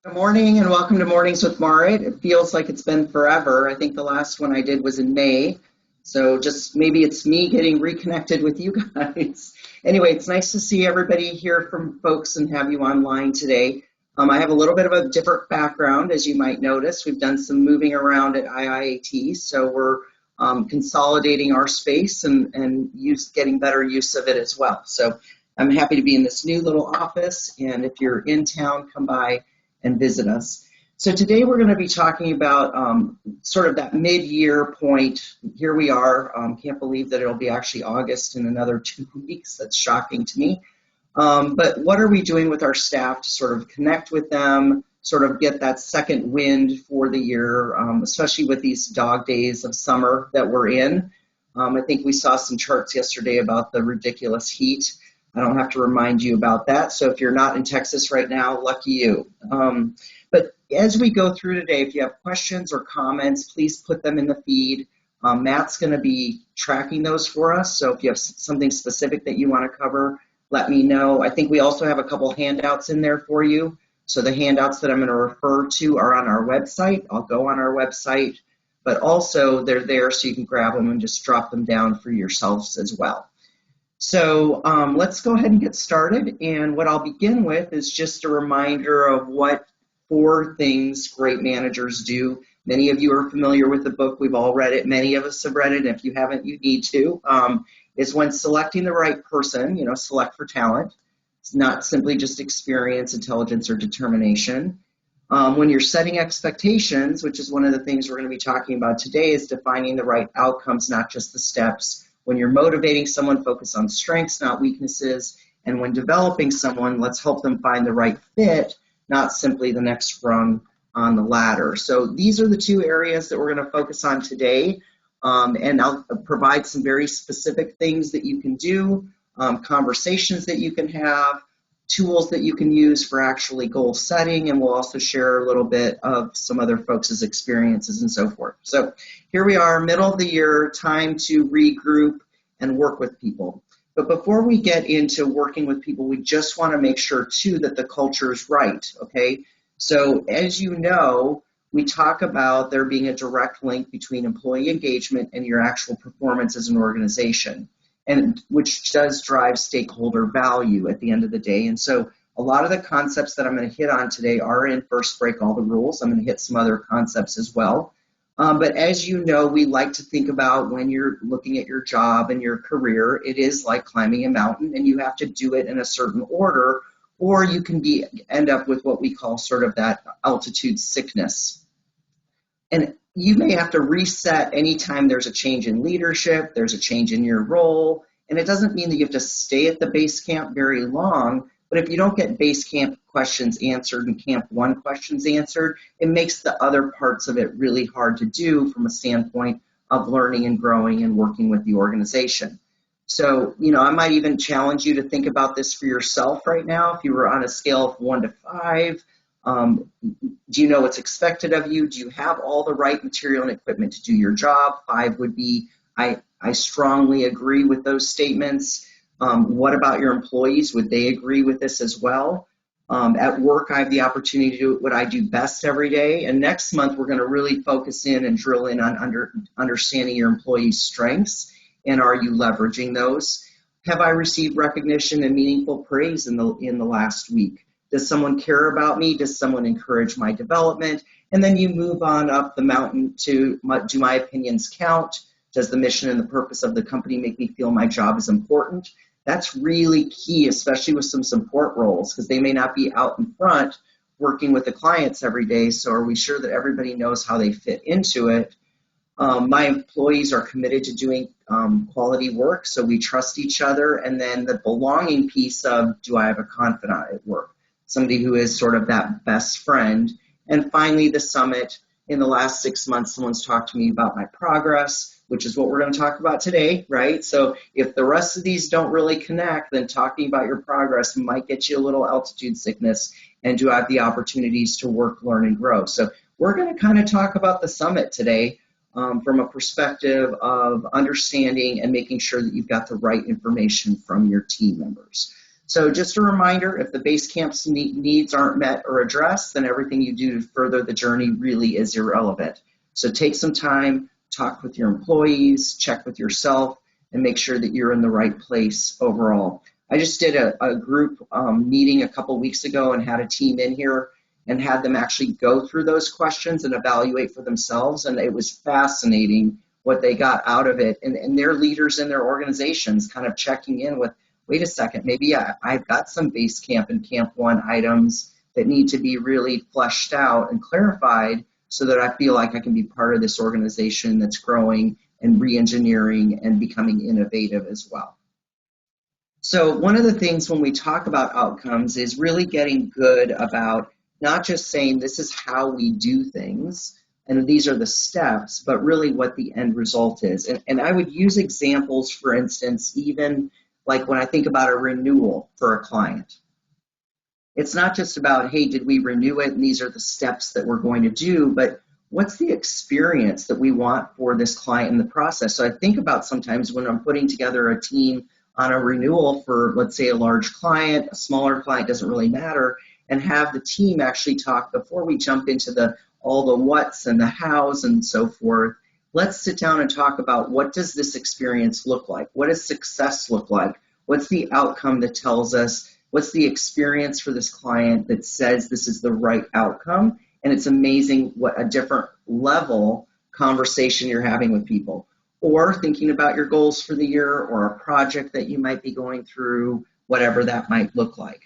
Good morning and welcome to Mornings with Marit. It feels like it's been forever. I think the last one I did was in May. So just maybe it's me getting reconnected with you guys. Anyway, it's nice to see everybody, hear from folks, and have you online today. I have a little bit of a different background, as you might notice. We've done some moving around at IIAT, so we're consolidating our space and getting better use of it as well. So I'm happy to be in this new little office, and if you're in town, come by and visit us. So today we're going to be talking about sort of that mid-year point. Here we are. Can't believe that it'll be actually August in another 2 weeks. That's shocking to me. But what are we doing with our staff to sort of connect with them, sort of get that second wind for the year, especially with these dog days of summer that we're in. I think we saw some charts yesterday about the ridiculous heat. I don't have to remind you about that. So if you're not in Texas right now, lucky you. But as we go through today, if you have questions or comments, please put them in the feed. Matt's going to be tracking those for us. So if you have something specific that you want to cover, let me know. I think we also have a couple handouts in there for you. So the handouts that I'm going to refer to are on our website. I'll go on our website, but also they're there so you can grab them and just drop them down for yourselves as well. So let's go ahead and get started. And what I'll begin with is just a reminder of what 4 things great managers do. Many of you are familiar with the book. We've all read it. Many of us have read it. And if you haven't, you need to. Is when selecting the right person, select for talent. It's not simply just experience, intelligence, or determination. When you're setting expectations, which is one of the things we're going to be talking about today, is defining the right outcomes, not just the steps. When you're motivating someone, focus on strengths, not weaknesses. And when developing someone, let's help them find the right fit, not simply the next rung on the ladder. So these are the 2 areas that we're going to focus on today. And I'll provide some very specific things that you can do, conversations that you can have, tools that you can use for actually goal setting, and we'll also share a little bit of some other folks' experiences and so forth. So here we are, middle of the year, time to regroup and work with people. But before we get into working with people, we just want to make sure, too, that the culture is right, okay? So as you know, we talk about there being a direct link between employee engagement and your actual performance as an organization, and which does drive stakeholder value at the end of the day. And so a lot of the concepts that I'm going to hit on today are in First Break All the Rules. I'm going to hit some other concepts as well. But as you know, we like to think about when you're looking at your job and your career, it is like climbing a mountain, and you have to do it in a certain order, or you can end up with what we call sort of that altitude sickness. And you may have to reset anytime there's a change in leadership, there's a change in your role, and it doesn't mean that you have to stay at the base camp very long, but if you don't get base camp questions answered and camp 1 questions answered, it makes the other parts of it really hard to do from a standpoint of learning and growing and working with the organization. So, I might even challenge you to think about this for yourself right now. If you were on a scale of 1 to 5, do you know what's expected of you? Do you have all the right material and equipment to do your job? 5 would be, I strongly agree with those statements. What about your employees? Would they agree with this as well? At work, I have the opportunity to do what I do best every day. And next month, we're going to really focus in and drill in on understanding your employees' strengths. And are you leveraging those? Have I received recognition and meaningful praise in the last week? Does someone care about me? Does someone encourage my development? And then you move on up the mountain to, do my opinions count? Does the mission and the purpose of the company make me feel my job is important? That's really key, especially with some support roles, because they may not be out in front working with the clients every day. So are we sure that everybody knows how they fit into it? My employees are committed to doing quality work, so we trust each other. And then the belonging piece of, do I have a confidant at work? Somebody who is sort of that best friend. And finally, the summit. In the last 6 months, someone's talked to me about my progress, which is what we're going to talk about today, right? So if the rest of these don't really connect, then talking about your progress might get you a little altitude sickness, and do I have the opportunities to work, learn, and grow? So we're going to kind of talk about the summit today from a perspective of understanding and making sure that you've got the right information from your team members. So just a reminder, if the base camp's needs aren't met or addressed, then everything you do to further the journey really is irrelevant. So take some time, talk with your employees, check with yourself, and make sure that you're in the right place overall. I just did a group meeting a couple weeks ago and had a team in here and had them actually go through those questions and evaluate for themselves. And it was fascinating what they got out of it. And their leaders in their organizations kind of checking in with, wait a second, maybe I've got some base camp and camp one items that need to be really fleshed out and clarified so that I feel like I can be part of this organization that's growing and re-engineering and becoming innovative as well. So one of the things when we talk about outcomes is really getting good about not just saying this is how we do things and these are the steps, but really what the end result is. And I would use examples, for instance, even like when I think about a renewal for a client. It's not just about, hey, did we renew it and these are the steps that we're going to do, but what's the experience that we want for this client in the process? So I think about sometimes when I'm putting together a team on a renewal for, let's say, a large client, a smaller client, doesn't really matter, and have the team actually talk before we jump into all the what's and the how's and so forth. Let's sit down and talk about what does this experience look like? What does success look like? What's the outcome that tells us? What's the experience for this client that says this is the right outcome? And it's amazing what a different level conversation you're having with people. Or thinking about your goals for the year or a project that you might be going through, whatever that might look like.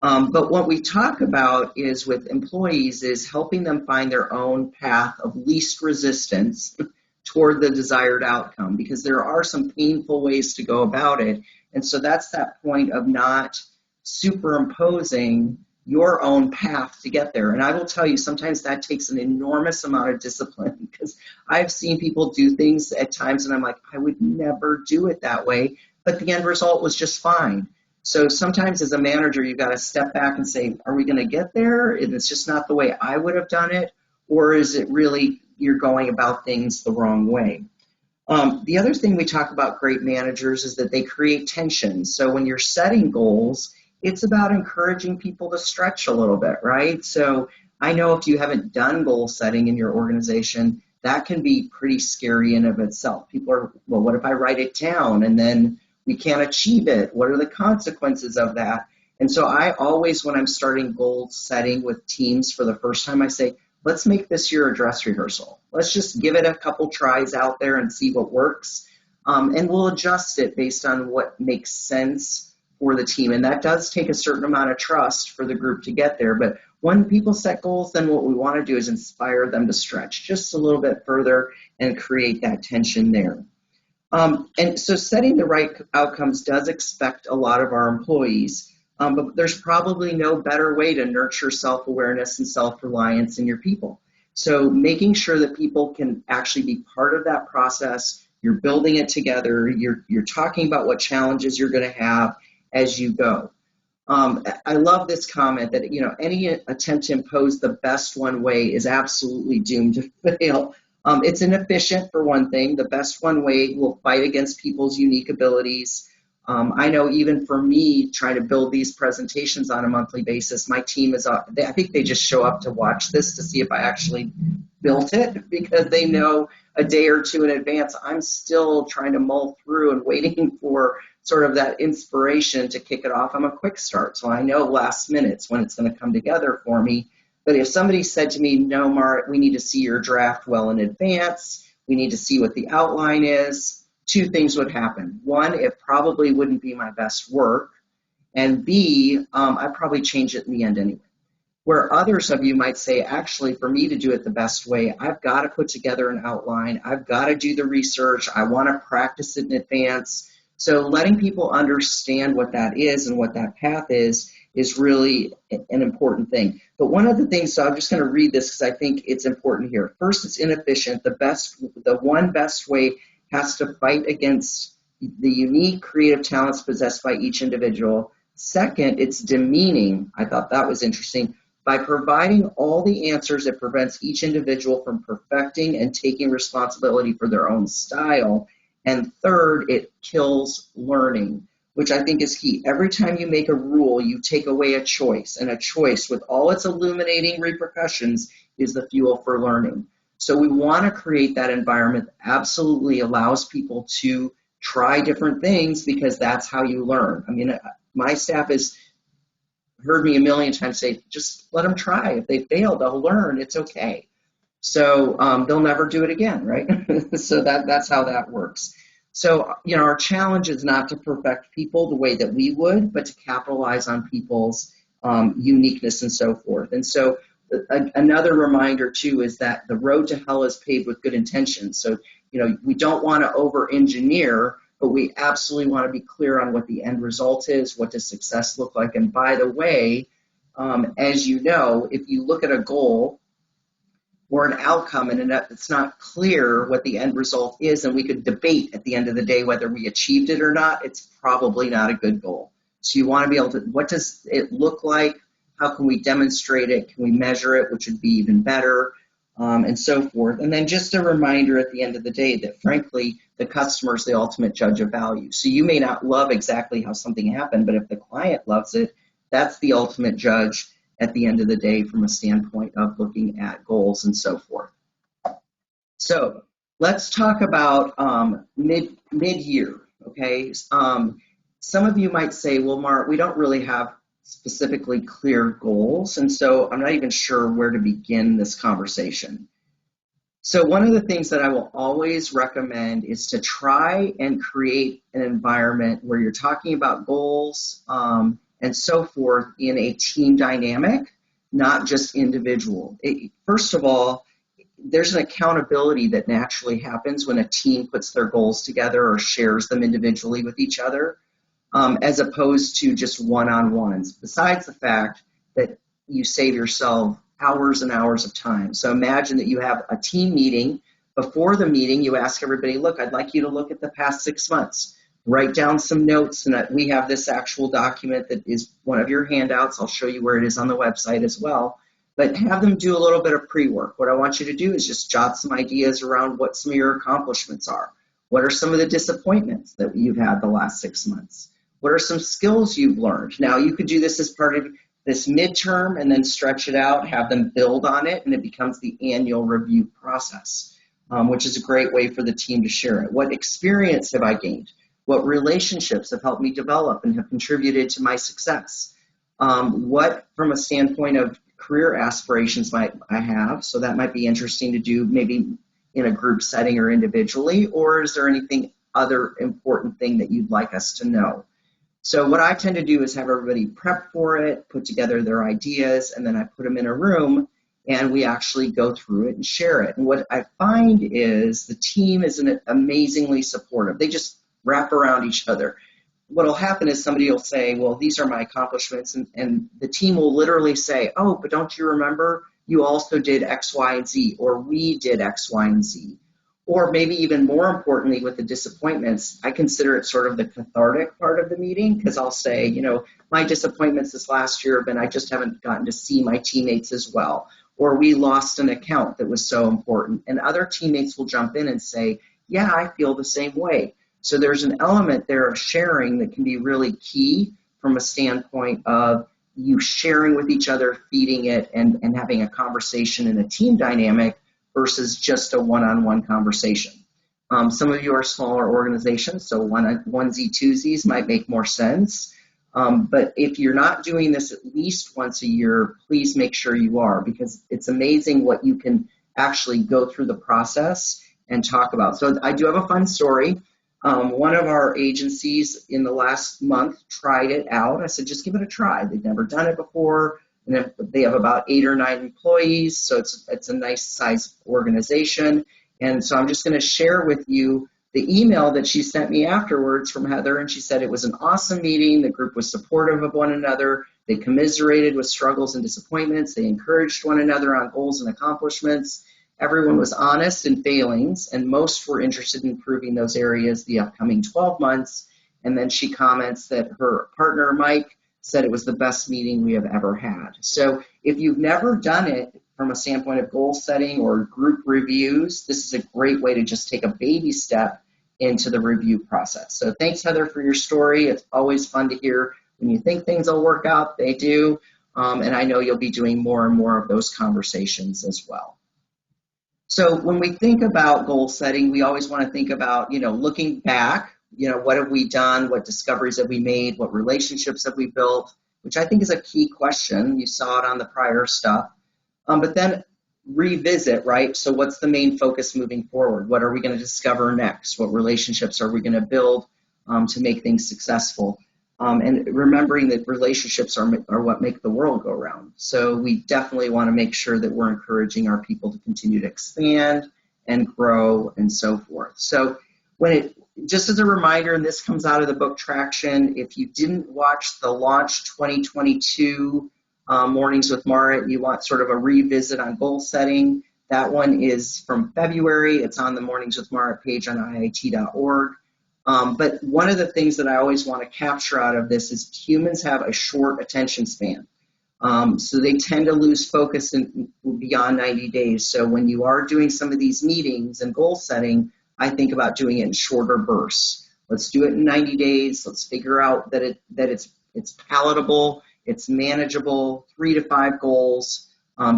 But what we talk about is with employees is helping them find their own path of least resistance toward the desired outcome, because there are some painful ways to go about it. And so that's that point of not superimposing your own path to get there. And I will tell you, sometimes that takes an enormous amount of discipline, because I've seen people do things at times and I'm like, I would never do it that way, but the end result was just fine. So sometimes as a manager, you've got to step back and say, are we going to get there? And it's just not the way I would have done it, or is it really you're going about things the wrong way? The other thing we talk about great managers is that they create tension. So when you're setting goals, it's about encouraging people to stretch a little bit, right? So I know if you haven't done goal setting in your organization, that can be pretty scary in of itself. People are, well, what if I write it down and then we can't achieve it? What are the consequences of that? And so I always, when I'm starting goal setting with teams for the first time, I say, let's make this year a dress rehearsal. Let's just give it a couple tries out there and see what works. And we'll adjust it based on what makes sense for the team. And that does take a certain amount of trust for the group to get there. But when people set goals, then what we want to do is inspire them to stretch just a little bit further and create that tension there. And so setting the right outcomes does expect a lot of our employees, but there's probably no better way to nurture self-awareness and self-reliance in your people. So making sure that people can actually be part of that process, you're building it together, you're talking about what challenges you're going to have as you go. I love this comment that, any attempt to impose the best one way is absolutely doomed to fail. It's inefficient, for one thing. The best one way will fight against people's unique abilities. I know even for me, trying to build these presentations on a monthly basis, my team is, I think they just show up to watch this to see if I actually built it, because they know a day or two in advance. I'm still trying to mull through and waiting for sort of that inspiration to kick it off. I'm a quick start, so I know last minutes when it's going to come together for me. But if somebody said to me, no, Mart, we need to see your draft well in advance, we need to see what the outline is, two things would happen. One, it probably wouldn't be my best work. And B, I'd probably change it in the end anyway. Where others of you might say, actually, for me to do it the best way, I've got to put together an outline. I've got to do the research. I want to practice it in advance. So letting people understand what that is and what that path is really an important thing. But one of the things, so I'm just going to read this because I think it's important here. First, it's inefficient. The one best way has to fight against the unique creative talents possessed by each individual. Second, it's demeaning. I thought that was interesting. By providing all the answers, it prevents each individual from perfecting and taking responsibility for their own style. And third, it kills learning. which I think is key. Every time you make a rule, you take away a choice, and a choice with all its illuminating repercussions is the fuel for learning. So we want to create that environment that absolutely allows people to try different things, because that's how you learn. I mean, my staff has heard me a million times say, just let them try. If they fail, they'll learn. It's okay. So they'll never do it again, right? So that's how that works. So, our challenge is not to perfect people the way that we would, but to capitalize on people's uniqueness and so forth. And so another reminder, too, is that the road to hell is paved with good intentions. So, we don't want to over-engineer, but we absolutely want to be clear on what the end result is, what does success look like. And by the way, as you know, if you look at a goal or an outcome and it's not clear what the end result is, and we could debate at the end of the day whether we achieved it or not, it's probably not a good goal. So you want to be able to, what does it look like? How can we demonstrate it? Can we measure it, which would be even better, and so forth. And then just a reminder at the end of the day that, frankly, the customer is the ultimate judge of value. So you may not love exactly how something happened, but if the client loves it, that's the ultimate judge at the end of the day from a standpoint of looking at goals and so forth. So let's talk about mid-year, okay? Some of you might say, well, Mark, we don't really have specifically clear goals, and so I'm not even sure where to begin this conversation. So one of the things that I will always recommend is to try and create an environment where you're talking about goals and so forth in a team dynamic, not just individual. First of all, there's an accountability that naturally happens when a team puts their goals together or shares them individually with each other, as opposed to just one-on-ones, besides the fact that you save yourself hours and hours of time. So imagine that you have a team meeting. Before the meeting, you ask everybody, look, I'd like you to look at the past 6 months. Write down some notes, and we have this actual document that is one of your handouts. I'll show you where it is on the website as well. But have them do a little bit of pre-work. What I want you to do is just jot some ideas around what some of your accomplishments are. What are some of the disappointments that you've had the last 6 months? What are some skills you've learned? Now, you could do this as part of this midterm and then stretch it out, have them build on it, and it becomes the annual review process, which is a great way for the team to share it. What experience have I gained? What relationships have helped me develop and have contributed to my success? What, from a standpoint of career aspirations, might I have? So that might be interesting to do maybe in a group setting or individually, or is there anything other important thing that you'd like us to know? So what I tend to do is have everybody prep for it, put together their ideas, and then I put them in a room and we actually go through it and share it. And what I find is the team is amazingly supportive. They just wrap around each other. What will happen is somebody will say, well, these are my accomplishments, and the team will literally say, oh, but don't you remember you also did X, Y, and Z, or we did X, Y, and Z. Or maybe even more importantly with the disappointments, I consider it sort of the cathartic part of the meeting, because I'll say, my disappointments this last year have been I just haven't gotten to see my teammates as well. Or we lost an account that was so important. And other teammates will jump in and say, yeah, I feel the same way. So there's an element there of sharing that can be really key from a standpoint of you sharing with each other, feeding it, and having a conversation in a team dynamic versus just a one-on-one conversation. Some of you are smaller organizations, so onesie twosies might make more sense. But if you're not doing this at least once a year, please make sure you are, because it's amazing what you can actually go through the process and talk about. So I do have a fun story. One of our agencies in the last month tried it out. I said, just give it a try. They've never done it before. And they have about 8 or 9 employees, so it's a nice size organization. And so I'm just going to share with you the email that she sent me afterwards from Heather, and she said it was an awesome meeting. The group was supportive of one another. They commiserated with struggles and disappointments. They encouraged one another on goals and accomplishments. Everyone was honest in failings, and most were interested in improving those areas the upcoming 12 months. And then she comments that her partner, Mike, said it was the best meeting we have ever had. So if you've never done it from a standpoint of goal setting or group reviews, this is a great way to just take a baby step into the review process. So thanks, Heather, for your story. It's always fun to hear when you think things will work out, they do. And I know you'll be doing more and more of those conversations as well. So when we think about goal setting, we always want to think about, looking back, what have we done? What discoveries have we made? What relationships have we built? Which I think is a key question. You saw it on the prior stuff. But then revisit, right? So what's the main focus moving forward? What are we going to discover next? What relationships are we going to build to make things successful? And remembering that relationships are what make the world go round. So we definitely want to make sure that we're encouraging our people to continue to expand and grow and so forth. So just as a reminder, and this comes out of the book Traction, if you didn't watch the Launch 2022 Mornings with Mara, you want sort of a revisit on goal setting, that one is from February. It's on the Mornings with Mara page on IIT.org. But one of the things that I always want to capture out of this is humans have a short attention span. So they tend to lose focus beyond 90 days. So when you are doing some of these meetings and goal setting, I think about doing it in shorter bursts. Let's do it in 90 days. Let's figure out that it's palatable, it's manageable, 3 to 5 goals,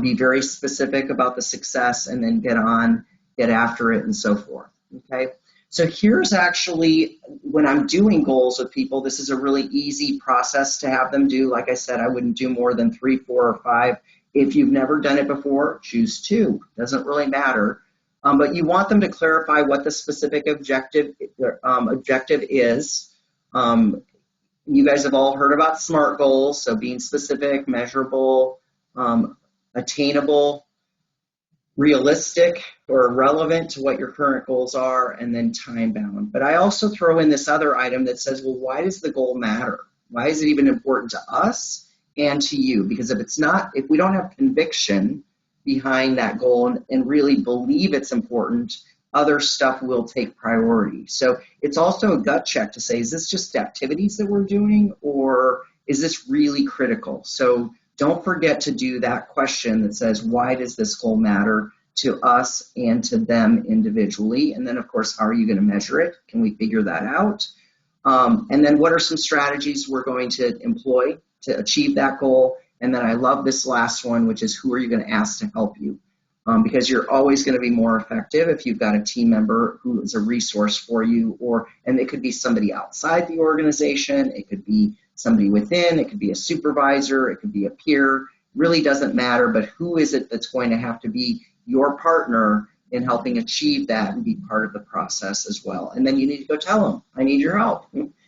be very specific about the success, and then get after it and so forth, okay? So here's actually, when I'm doing goals with people, this is a really easy process to have them do. Like I said, I wouldn't do more than 3, 4, or 5. If you've never done it before, choose 2. Doesn't really matter. But you want them to clarify what the specific objective is. You guys have all heard about SMART goals, so being specific, measurable, attainable, realistic or relevant to what your current goals are, and then time bound. But I also throw in this other item that says, well, why does the goal matter? Why is it even important to us and to you? Because if we don't have conviction behind that goal and really believe it's important, other stuff will take priority. So it's also a gut check to say, is this just activities that we're doing, or is this really critical? So don't forget to do that question that says, why does this goal matter to us and to them individually? And then, of course, how are you going to measure it? Can we figure that out? And then what are some strategies we're going to employ to achieve that goal? And then I love this last one, which is, who are you going to ask to help you? Because you're always going to be more effective if you've got a team member who is a resource for you, and it could be somebody outside the organization, it could be somebody within, it could be a supervisor, it could be a peer, really doesn't matter, but who is it that's going to have to be your partner in helping achieve that and be part of the process as well. And then you need to go tell them, I need your help.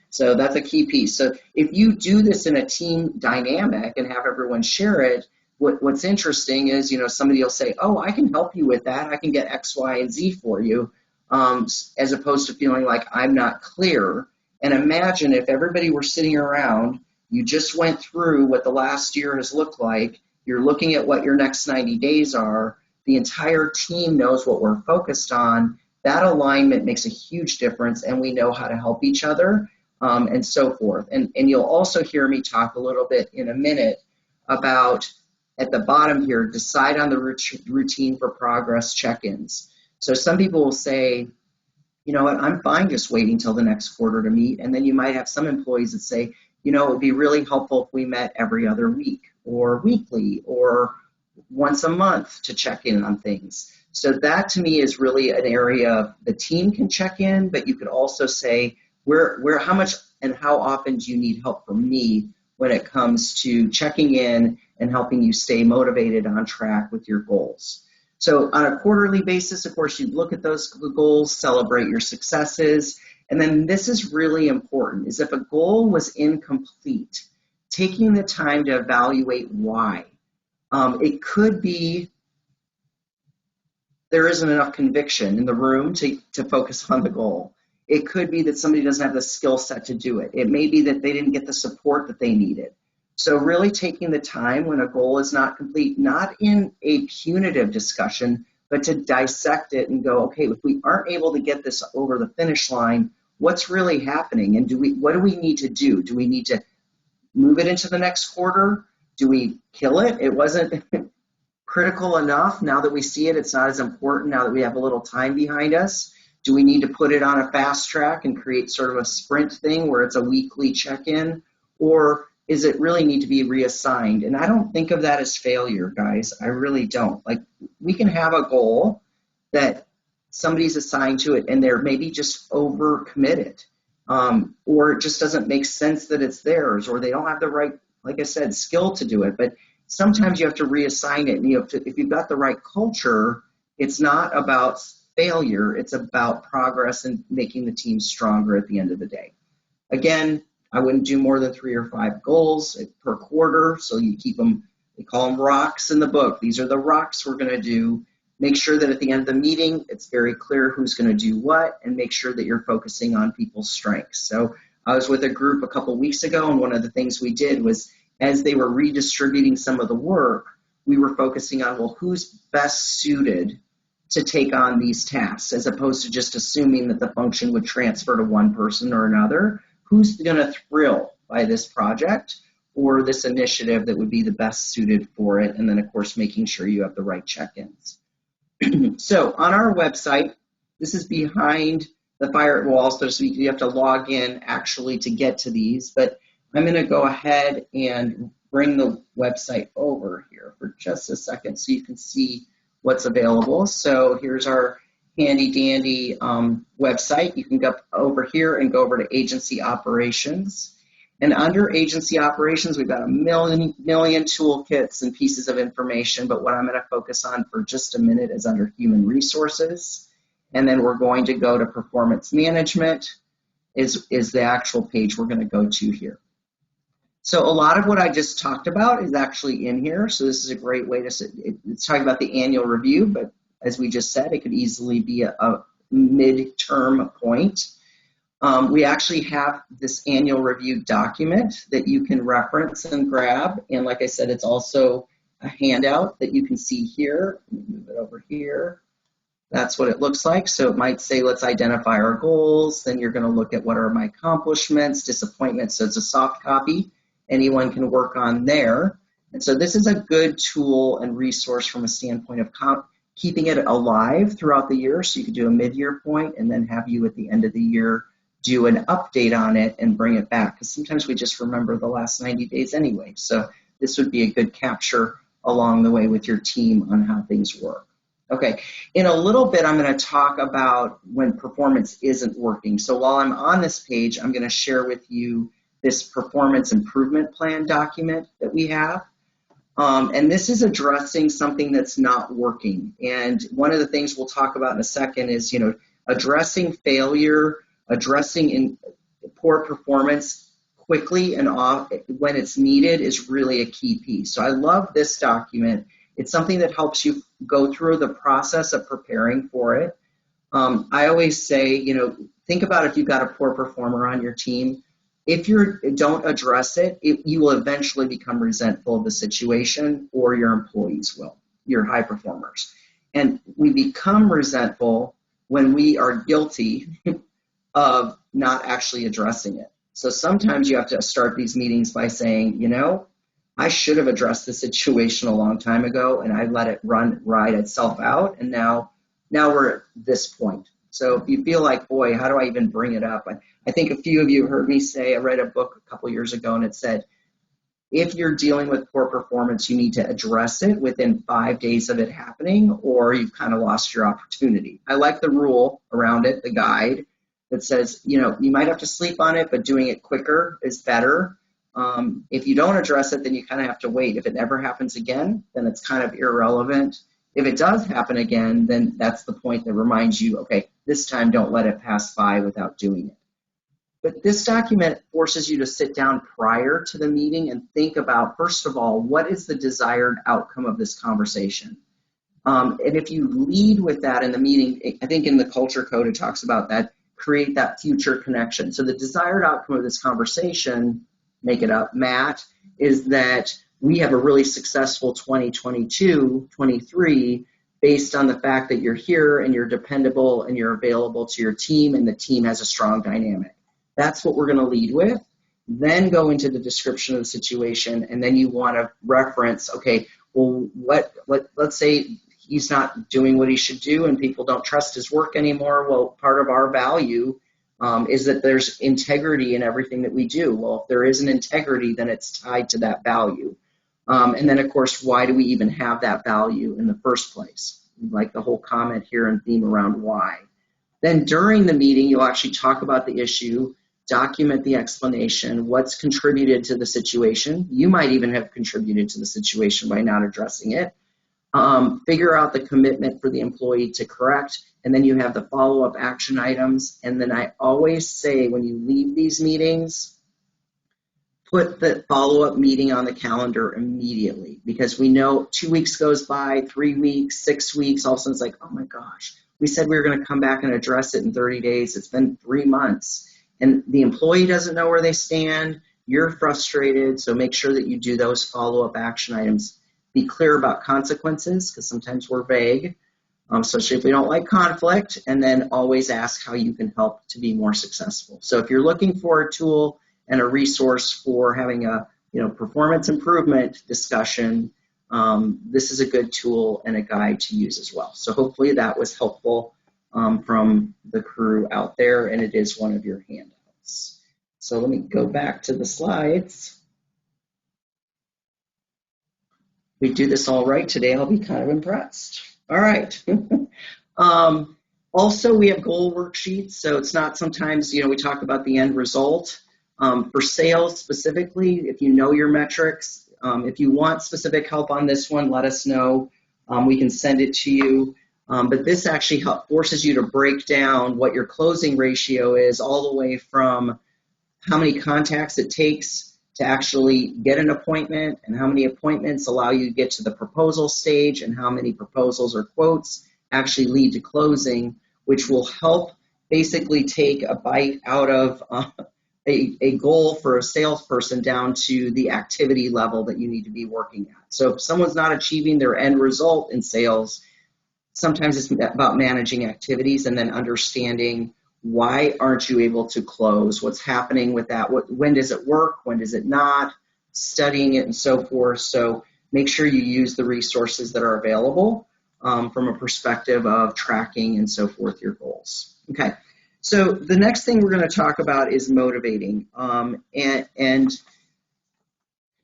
So that's a key piece. So if you do this in a team dynamic and have everyone share it, what's interesting is, somebody will say, oh, I can help you with that. I can get X, Y, and Z for you, as opposed to feeling like I'm not clear. And imagine if everybody were sitting around, you just went through what the last year has looked like, you're looking at what your next 90 days are, the entire team knows what we're focused on. That alignment makes a huge difference, and we know how to help each other, and so forth. And you'll also hear me talk a little bit in a minute about, at the bottom here, decide on the routine for progress check-ins. So some people will say, you know what, I'm fine just waiting till the next quarter to meet. And then you might have some employees that say, it would be really helpful if we met every other week or weekly or once a month to check in on things. So that to me is really an area the team can check in, but you could also say, how much and how often do you need help from me when it comes to checking in and helping you stay motivated on track with your goals. So on a quarterly basis, of course, you look at those goals, celebrate your successes, and then this is really important, is if a goal was incomplete, taking the time to evaluate why. It could be there isn't enough conviction in the room to focus on the goal. It could be that somebody doesn't have the skill set to do it. It may be that they didn't get the support that they needed. So really taking the time when a goal is not complete, not in a punitive discussion, but to dissect it and go, okay, if we aren't able to get this over the finish line, what's really happening? And what do we need to do? Do we need to move it into the next quarter? Do we kill it? It wasn't critical enough. Now that we see it, it's not as important now that we have a little time behind us. Do we need to put it on a fast track and create sort of a sprint thing where it's a weekly check-in? Or is it really need to be reassigned? And I don't think of that as failure, guys. I really don't. Like, we can have a goal that somebody's assigned to it and they're maybe just overcommitted, or it just doesn't make sense that it's theirs, or they don't have the right, like I said, skill to do it. But sometimes you have to reassign it. And you have to, if you've got the right culture, it's not about failure, it's about progress and making the team stronger at the end of the day. Again, I wouldn't do more than 3 or 5 goals per quarter, so you keep them, they call them rocks in the book. These are the rocks we're going to do. Make sure that at the end of the meeting, it's very clear who's going to do what, and make sure that you're focusing on people's strengths. So I was with a group a couple weeks ago, and one of the things we did was, as they were redistributing some of the work, we were focusing on, well, who's best suited to take on these tasks, as opposed to just assuming that the function would transfer to one person or another. Who's going to thrill by this project or this initiative that would be the best suited for it? And then, of course, making sure you have the right check-ins. So on our website, this is behind the firewall, so to speak. You have to log in actually to get to these, but I'm going to go ahead and bring the website over here for just a second so you can see what's available. So here's our handy dandy website. You can go over here and go over to Agency Operations. And under Agency Operations, we've got a million toolkits and pieces of information, but what I'm going to focus on for just a minute is under Human Resources. And then we're going to go to Performance Management is the actual page we're going to go to here. So a lot of what I just talked about is actually in here. So this is a great way to, it's talking about the annual review, but as we just said, it could easily be a midterm point. We actually have this annual review document that you can reference and grab. And like I said, it's also a handout that you can see here. Let me move it over here. That's what it looks like. So it might say, let's identify our goals. Then you're going to look at what are my accomplishments, disappointments. So it's a soft copy. Anyone can work on there. And so this is a good tool and resource from a standpoint of keeping it alive throughout the year. So you could do a mid-year point and then have you at the end of the year do an update on it and bring it back. Because sometimes we just remember the last 90 days anyway. So this would be a good capture along the way with your team on how things work. Okay, in a little bit, I'm going to talk about when performance isn't working. So while I'm on this page, I'm going to share with you this performance improvement plan document that we have. And this is addressing something that's not working. And one of the things we'll talk about in a second is, addressing failure, addressing poor performance quickly and when it's needed is really a key piece. So I love this document. It's something that helps you go through the process of preparing for it. I always say, think about if you've got a poor performer on your team. If you don't address it, you will eventually become resentful of the situation, or your employees will, your high performers. And we become resentful when we are guilty of not actually addressing it. So sometimes you have to start these meetings by saying, I should have addressed the situation a long time ago, and I let it ride itself out, and now we're at this point. So if you feel like, boy, how do I even bring it up? I think a few of you heard me say, I read a book a couple years ago, and it said, if you're dealing with poor performance, you need to address it within 5 days of it happening, or you've kind of lost your opportunity. I like the rule around it, the guide, that says, you might have to sleep on it, but doing it quicker is better. If you don't address it, then you kind of have to wait. If it never happens again, then it's kind of irrelevant. If it does happen again, then that's the point that reminds you, okay, this time don't let it pass by without doing it. But this document forces you to sit down prior to the meeting and think about, first of all, what is the desired outcome of this conversation? And if you lead with that in the meeting, I think in the culture code it talks about that, create that future connection. So the desired outcome of this conversation, make it up, Matt, is that we have a really successful 2022-23 based on the fact that you're here and you're dependable and you're available to your team and the team has a strong dynamic. That's what we're going to lead with. Then go into the description of the situation, and then you want to reference, okay, well, let's say he's not doing what he should do and people don't trust his work anymore. Well, part of our value is that there's integrity in everything that we do. Well, if there isn't integrity, then it's tied to that value. And then, of course, why do we even have that value in the first place? Like the whole comment here and theme around why. Then during the meeting, you'll actually talk about the issue, document the explanation, what's contributed to the situation. You might even have contributed to the situation by not addressing it. Figure out the commitment for the employee to correct, and then you have the follow-up action items. And then I always say when you leave these meetings, put the follow-up meeting on the calendar immediately, because we know 2 weeks goes by, 3 weeks, 6 weeks, all of a sudden it's like, oh my gosh, we said we were going to come back and address it in 30 days. It's been 3 months. And the employee doesn't know where they stand. You're frustrated, so make sure that you do those follow-up action items. Be clear about consequences, because sometimes we're vague, especially if we don't like conflict, and then always ask how you can help to be more successful. So if you're looking for a tool and a resource for having a performance improvement discussion, this is a good tool and a guide to use as well. So hopefully that was helpful from the crew out there, and it is one of your handouts. So let me go back to the slides. We do this all right today, I'll be kind of impressed. All right. Also, we have goal worksheets, so it's not sometimes, we talk about the end result. For sales specifically, if you know your metrics, if you want specific help on this one, let us know. We can send it to you. But this actually forces you to break down what your closing ratio is, all the way from how many contacts it takes to actually get an appointment, and how many appointments allow you to get to the proposal stage, and how many proposals or quotes actually lead to closing, which will help basically take a bite out of a goal for a salesperson down to the activity level that you need to be working at. So if someone's not achieving their end result in sales, sometimes it's about managing activities and then understanding why aren't you able to close, what's happening with that, when does it work, when does it not, studying it and so forth. So make sure you use the resources that are available from a perspective of tracking and so forth your goals. Okay. So the next thing we're going to talk about is motivating.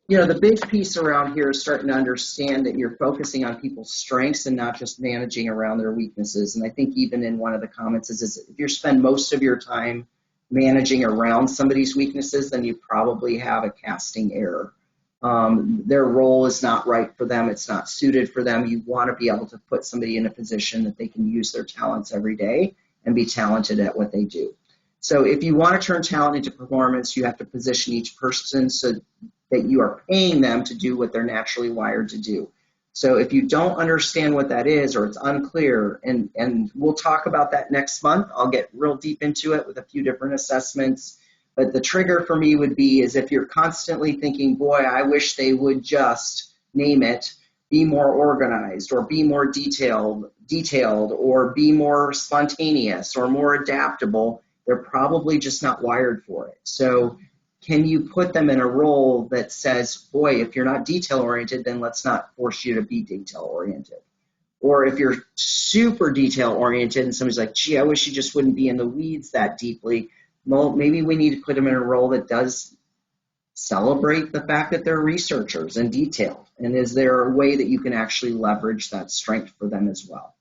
The big piece around here is starting to understand that you're focusing on people's strengths and not just managing around their weaknesses. And I think even in one of the comments is if you spend most of your time managing around somebody's weaknesses, then you probably have a casting error. Their role is not right for them. It's not suited for them. You want to be able to put somebody in a position that they can use their talents every day and be talented at what they do. So if you want to turn talent into performance, you have to position each person so that you are paying them to do what they're naturally wired to do. So if you don't understand what that is, or it's unclear, and we'll talk about that next month, I'll get real deep into it with a few different assessments. But the trigger for me would be is if you're constantly thinking, boy, I wish they would just name it, be more organized, or be more detailed, or be more spontaneous, or more adaptable, they're probably just not wired for it. So can you put them in a role that says, boy, if you're not detail-oriented, then let's not force you to be detail-oriented. Or if you're super detail-oriented and somebody's like, gee, I wish you just wouldn't be in the weeds that deeply, well, maybe we need to put them in a role that does celebrate the fact that they're researchers and detailed. And is there a way that you can actually leverage that strength for them as well?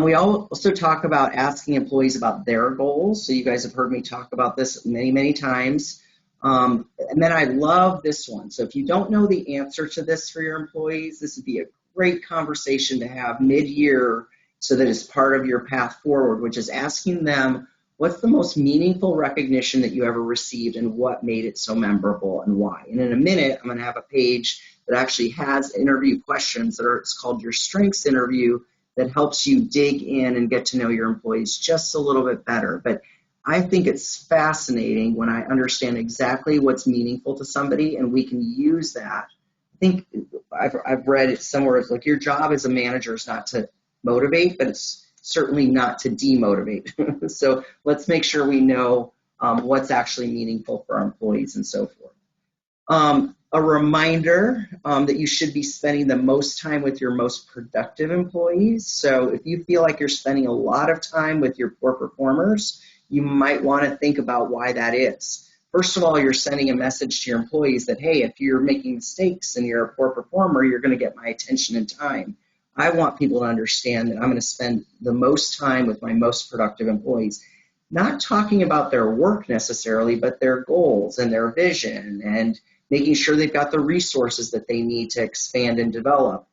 We also talk about asking employees about their goals. So you guys have heard me talk about this many, many times. And then I love this one. So if you don't know the answer to this for your employees, this would be a great conversation to have mid-year so that it's part of your path forward, which is asking them, what's the most meaningful recognition that you ever received and what made it so memorable and why? And in a minute, I'm going to have a page that actually has interview questions it's called your strengths interview, that helps you dig in and get to know your employees just a little bit better. But I think it's fascinating when I understand exactly what's meaningful to somebody, and we can use that. I think I've read it somewhere, it's like your job as a manager is not to motivate, but it's certainly not to demotivate. So let's make sure we know what's actually meaningful for our employees and so forth. A reminder that you should be spending the most time with your most productive employees. So if you feel like you're spending a lot of time with your poor performers, you might want to think about why that is. First of all, you're sending a message to your employees that, hey, if you're making mistakes and you're a poor performer, you're going to get my attention and time. I want people to understand that I'm going to spend the most time with my most productive employees. Not talking about their work necessarily, but their goals and their vision and making sure they've got the resources that they need to expand and develop.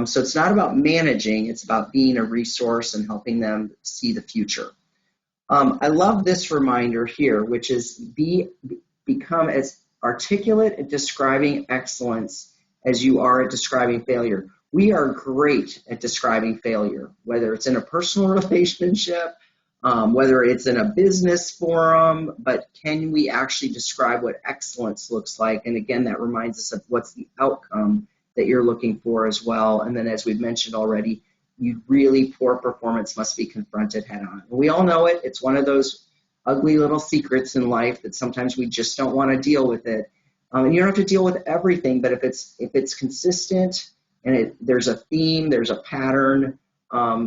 So it's not about managing, it's about being a resource and helping them see the future. I love this reminder here, which is become as articulate at describing excellence as you are at describing failure. We are great at describing failure, whether it's in a personal relationship, whether it's in a business forum, but can we actually describe what excellence looks like? And again, that reminds us of what's the outcome that you're looking for as well. And then as we've mentioned already, really poor performance must be confronted head on. We all know it. It's one of those ugly little secrets in life that sometimes we just don't want to deal with it. And you don't have to deal with everything, but if it's consistent and there's a theme, there's a pattern, I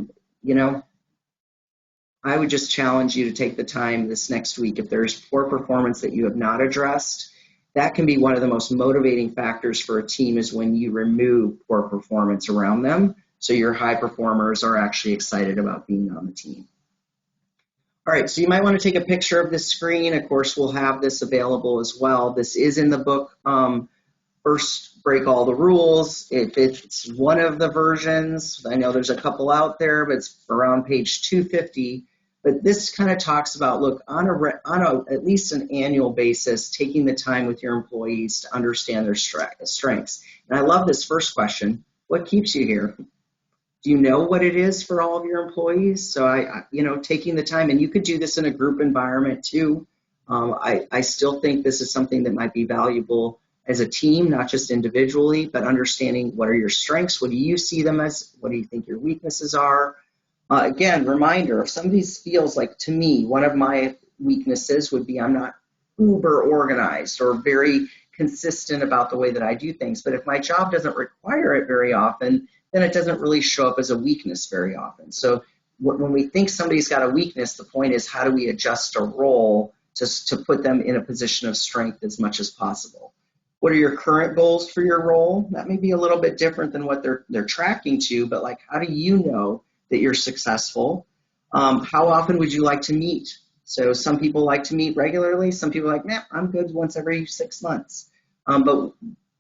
would just challenge you to take the time this next week. If there's poor performance that you have not addressed, that can be one of the most motivating factors for a team is when you remove poor performance around them. So your high performers are actually excited about being on the team. All right, so you might want to take a picture of this screen. Of course, we'll have this available as well. This is in the book, First Break All the Rules. If it's one of the versions, I know there's a couple out there, but it's around page 250. But this kind of talks about, look, on at least an annual basis, taking the time with your employees to understand their strengths. And I love this first question: what keeps you here? Do you know what it is for all of your employees? So taking the time, and you could do this in a group environment too. I still think this is something that might be valuable as a team, not just individually, but understanding what are your strengths, what do you see them as, what do you think your weaknesses are. Again, reminder, if some of these feels like, to me, one of my weaknesses would be I'm not uber organized or very consistent about the way that I do things. But if my job doesn't require it very often, then it doesn't really show up as a weakness very often. So when we think somebody's got a weakness, the point is how do we adjust a role to put them in a position of strength as much as possible. What are your current goals for your role? That may be a little bit different than what they're tracking to, but like, how do you know that you're successful? How often would you like to meet? So some people like to meet regularly. Some people are like, nah, I'm good once every 6 months. But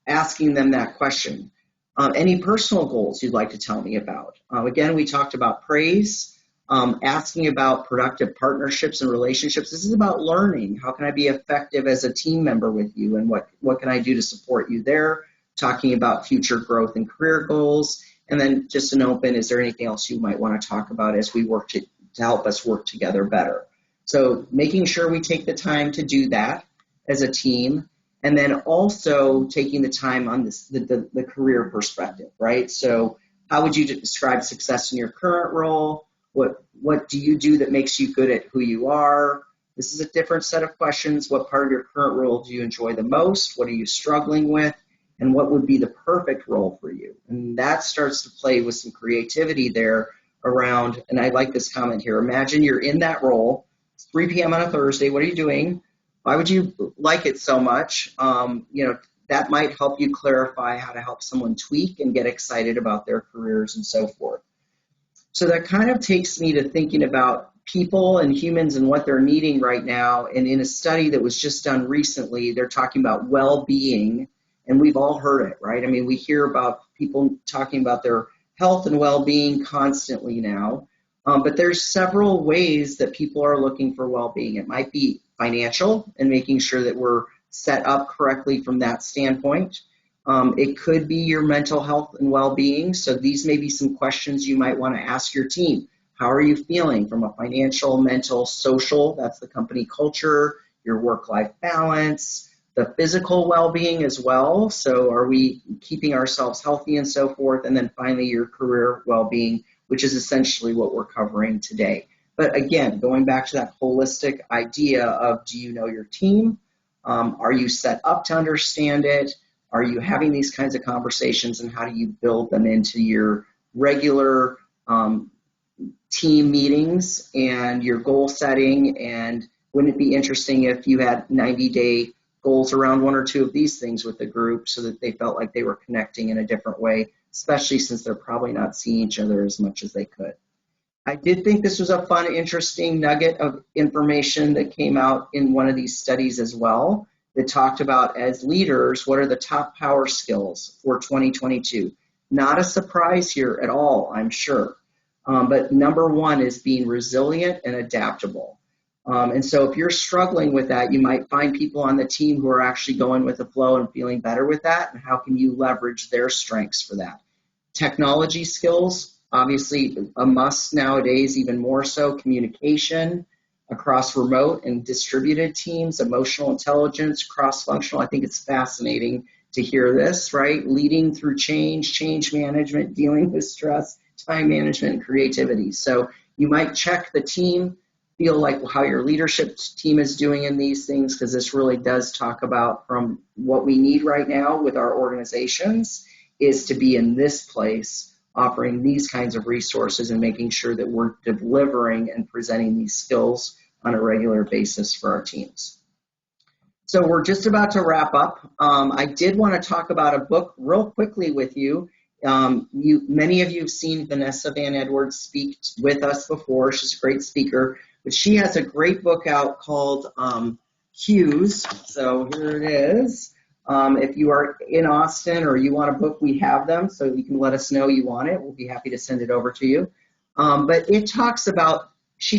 asking them that question. Any personal goals you'd like to tell me about? Again, we talked about praise, asking about productive partnerships and relationships. This is about learning. How can I be effective as a team member with you, and what can I do to support you there? Talking about future growth and career goals. And then just an open, is there anything else you might want to talk about as we work to help us work together better? So making sure we take the time to do that as a team. And then also taking the time on the career perspective, right? So how would you describe success in your current role? What do you do that makes you good at who you are? This is a different set of questions. What part of your current role do you enjoy the most? What are you struggling with? And what would be the perfect role for you? And that starts to play with some creativity there around, and I like this comment here, imagine you're in that role, it's 3 p.m. on a Thursday, what are you doing? Why would you like it so much? That might help you clarify how to help someone tweak and get excited about their careers and so forth. So that kind of takes me to thinking about people and humans and what they're needing right now. And in a study that was just done recently, they're talking about well-being, and we've all heard it, right? I mean, we hear about people talking about their health and well-being constantly now. But there's several ways that people are looking for well-being. It might be financial and making sure that we're set up correctly from that standpoint. It could be your mental health and well-being. So these may be some questions you might want to ask your team. How are you feeling from a financial, mental, social, that's the company culture, your work-life balance, the physical well-being as well. So are we keeping ourselves healthy and so forth? And then finally, your career well-being, which is essentially what we're covering today. But again, going back to that holistic idea of, do you know your team? Are you set up to understand it? Are you having these kinds of conversations, and how do you build them into your regular team meetings and your goal setting? And wouldn't it be interesting if you had 90-day goals around one or two of these things with the group so that they felt like they were connecting in a different way, especially since they're probably not seeing each other as much as they could. I did think this was a fun, interesting nugget of information that came out in one of these studies as well, that talked about, as leaders, what are the top power skills for 2022? Not a surprise here at all, I'm sure. But number one is being resilient and adaptable. And so if you're struggling with that, you might find people on the team who are actually going with the flow and feeling better with that. And how can you leverage their strengths for that? Technology skills, obviously a must nowadays, even more so. Communication across remote and distributed teams, emotional intelligence, cross-functional. I think it's fascinating to hear this, right? Leading through change management, dealing with stress, time management, and creativity. So you might check the team, feel like how your leadership team is doing in these things, because this really does talk about, from what we need right now with our organizations, is to be in this place, offering these kinds of resources and making sure that we're delivering and presenting these skills on a regular basis for our teams. So we're just about to wrap up. I did want to talk about a book real quickly with you. Many of you have seen Vanessa Van Edwards speak with us before. She's a great speaker, but she has a great book out called Cues. So here it is. If you are in Austin or you want a book, we have them, so you can let us know you want it. We'll be happy to send it over to you. But she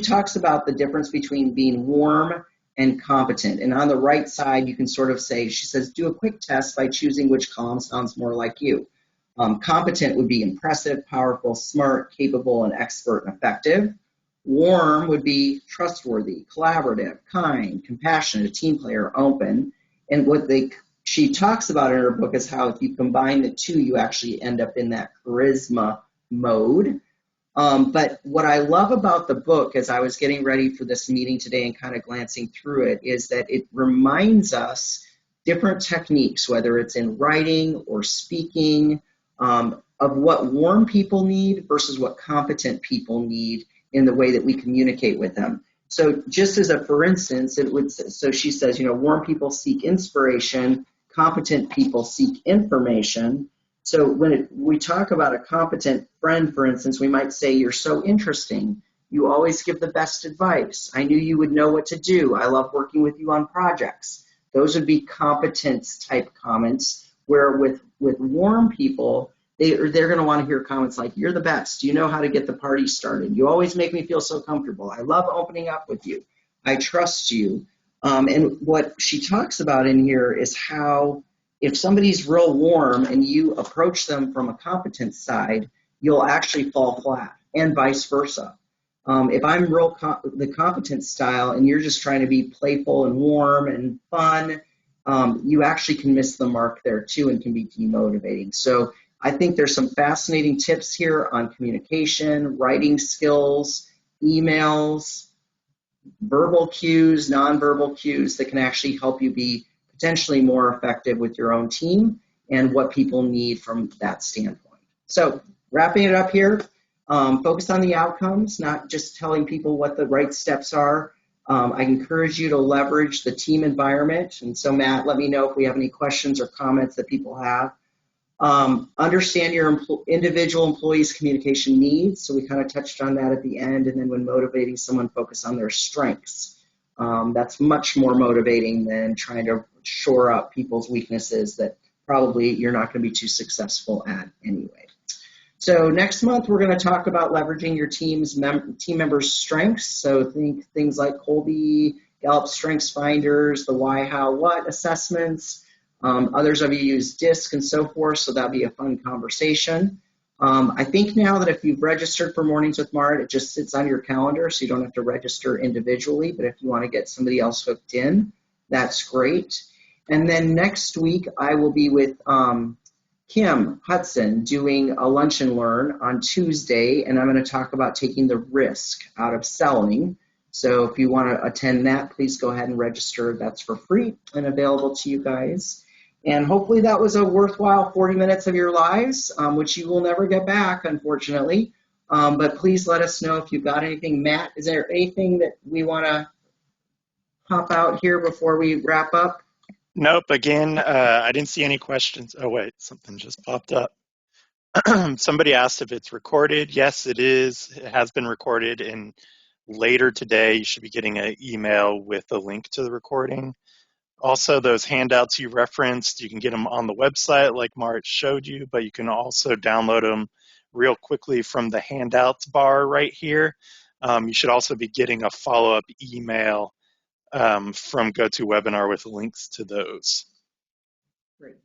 talks about the difference between being warm and competent. And on the right side, you can sort of say, she says, do a quick test by choosing which column sounds more like you. Competent would be impressive, powerful, smart, capable, and expert and effective. Warm would be trustworthy, collaborative, kind, compassionate, a team player, open. And what she talks about in her book is how if you combine the two, you actually end up in that charisma mode. But what I love about the book, as I was getting ready for this meeting today and kind of glancing through it, is that it reminds us different techniques, whether it's in writing or speaking, of what warm people need versus what competent people need in the way that we communicate with them. So just as a for instance, so she says, warm people seek inspiration, competent people seek information. So when we talk about a competent friend, for instance, we might say, you're so interesting. You always give the best advice. I knew you would know what to do. I love working with you on projects. Those would be competence type comments, where with warm people, they're going to want to hear comments like, you're the best. You know how to get the party started. You always make me feel so comfortable. I love opening up with you. I trust you. And what she talks about in here is how if somebody's real warm and you approach them from a competence side, you'll actually fall flat, and vice versa. If I'm the competence style and you're just trying to be playful and warm and fun, you actually can miss the mark there too and can be demotivating. So I think there's some fascinating tips here on communication, writing skills, emails, verbal cues, nonverbal cues that can actually help you be potentially more effective with your own team and what people need from that standpoint. So wrapping it up here, focus on the outcomes, not just telling people what the right steps are. I encourage you to leverage the team environment. And so Matt, let me know if we have any questions or comments that people have. Understand your individual employees' communication needs. So we kind of touched on that at the end. And then when motivating someone, focus on their strengths. That's much more motivating than trying to shore up people's weaknesses that probably you're not going to be too successful at anyway. So next month, we're going to talk about leveraging your team members' strengths. So think things like Colby, Gallup Strengths Finders, the why, how, what assessments. Others of you use DISC and so forth, so that'll be a fun conversation. I think now that if you've registered for Mornings with Mart, it just sits on your calendar, so you don't have to register individually, but if you want to get somebody else hooked in, that's great. And then next week, I will be with Kim Hudson doing a lunch and learn on Tuesday, and I'm going to talk about taking the risk out of selling. So if you want to attend that, please go ahead and register. That's for free and available to you guys. And hopefully that was a worthwhile 40 minutes of your lives, which you will never get back, unfortunately. But please let us know if you've got anything. Matt, is there anything that we want to pop out here before we wrap up? Nope. Again, I didn't see any questions. Oh, wait, something just popped up. Somebody asked if it's recorded. Yes, it is. It has been recorded, and later today you should be getting an email with a link to the recording. Also, those handouts you referenced, you can get them on the website like Marit showed you, but you can also download them real quickly from the handouts bar right here. You should also be getting a follow-up email from GoToWebinar with links to those. Great.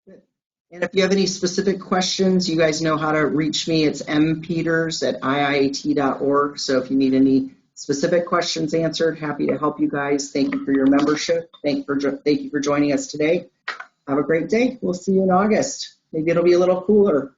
Good. And if you have any specific questions, you guys know how to reach me. It's mpeters@iiat.org. So if you need any specific questions answered, happy to help you guys. Thank you for your membership. Thank you for joining us today. Have a great day. We'll see you in August. Maybe it'll be a little cooler.